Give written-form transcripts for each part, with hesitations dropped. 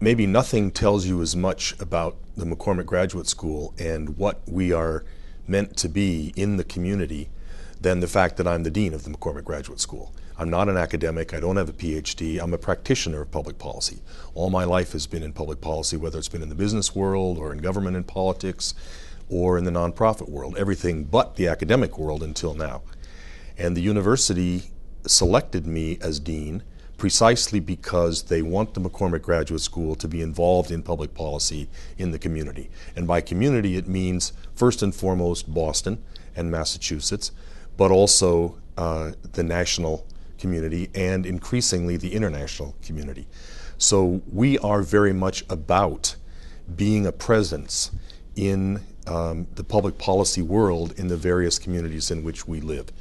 maybe nothing tells you as much about the McCormack Graduate School and what we are meant to be in the community than the fact that I'm the dean of the McCormack Graduate School. I'm not an academic, I don't have a PhD, I'm a practitioner of public policy. All my life has been in public policy, whether it's been in the business world or in government and politics or in the nonprofit world, everything but the academic world until now. And the university selected me as dean precisely because they want the McCormack Graduate School to be involved in public policy in the community. And by community it means first and foremost Boston and Massachusetts, but also the national community and increasingly the international community. So we are very much about being a presence in the public policy world in the various communities in which we live.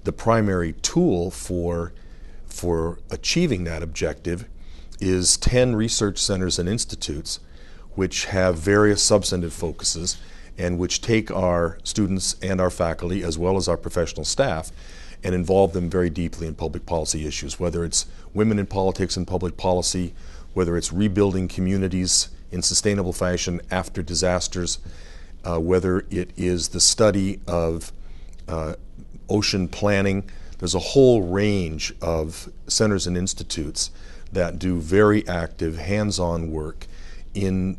The primary tool for achieving that objective is 10 research centers and institutes which have various substantive focuses and which take our students and our faculty as well as our professional staff and involve them very deeply in public policy issues, whether it's women in politics and public policy, whether it's rebuilding communities in sustainable fashion after disasters, whether it is the study of ocean planning. There's a whole range of centers and institutes that do very active, hands-on work in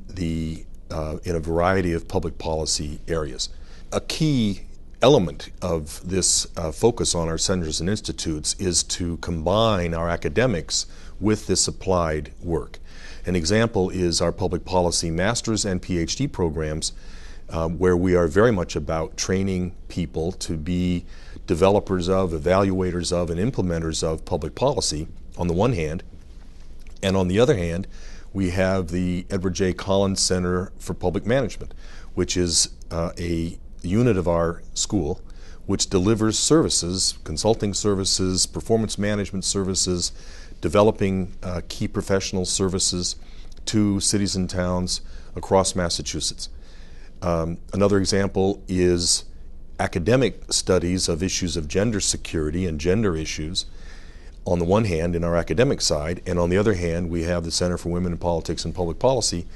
a variety of public policy areas. A key element of this focus on our centers and institutes is to combine our academics with this applied work. An example is our public policy master's and PhD programs, where we are very much about training people to be developers of, evaluators of, and implementers of public policy on the one hand, and on the other hand we have the Edward J. Collins Center for Public Management, which is a unit of our school which delivers services, consulting services, performance management services, developing key professional services to cities and towns across Massachusetts. Another example is academic studies of issues of gender security and gender issues on the one hand in our academic side, and on the other hand we have the Center for Women in Politics and Public Policy,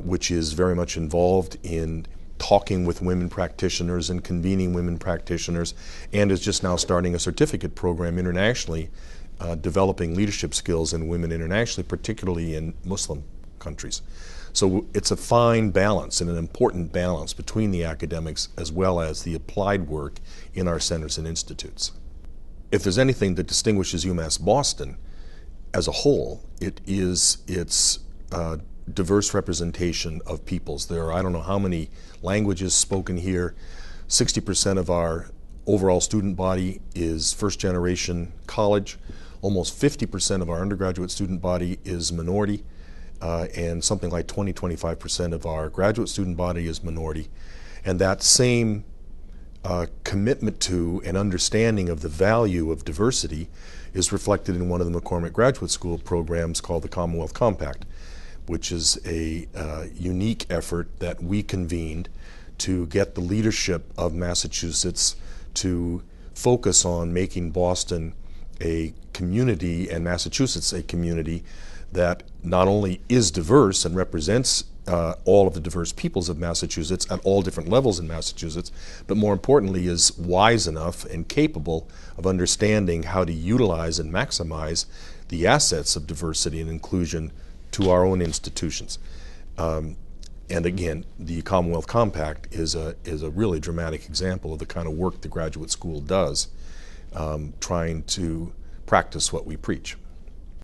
which is very much involved in talking with women practitioners and convening women practitioners, and is just now starting a certificate program internationally developing leadership skills in women internationally, particularly in Muslim countries. So it's a fine balance and an important balance between the academics as well as the applied work in our centers and institutes. If there's anything that distinguishes UMass Boston as a whole, it is its diverse representation of peoples. There are, I don't know how many languages spoken here. 60% of our overall student body is first generation college. Almost 50% of our undergraduate student body is minority. And something like 20–25% of our graduate student body is minority. And that same commitment to and understanding of the value of diversity is reflected in one of the McCormack Graduate School programs called the Commonwealth Compact, which is a unique effort that we convened to get the leadership of Massachusetts to focus on making Boston a community and Massachusetts a community that not only is diverse and represents all of the diverse peoples of Massachusetts at all different levels in Massachusetts, but more importantly is wise enough and capable of understanding how to utilize and maximize the assets of diversity and inclusion to our own institutions. And again, the Commonwealth Compact is a really dramatic example of the kind of work the graduate school does, trying to practice what we preach.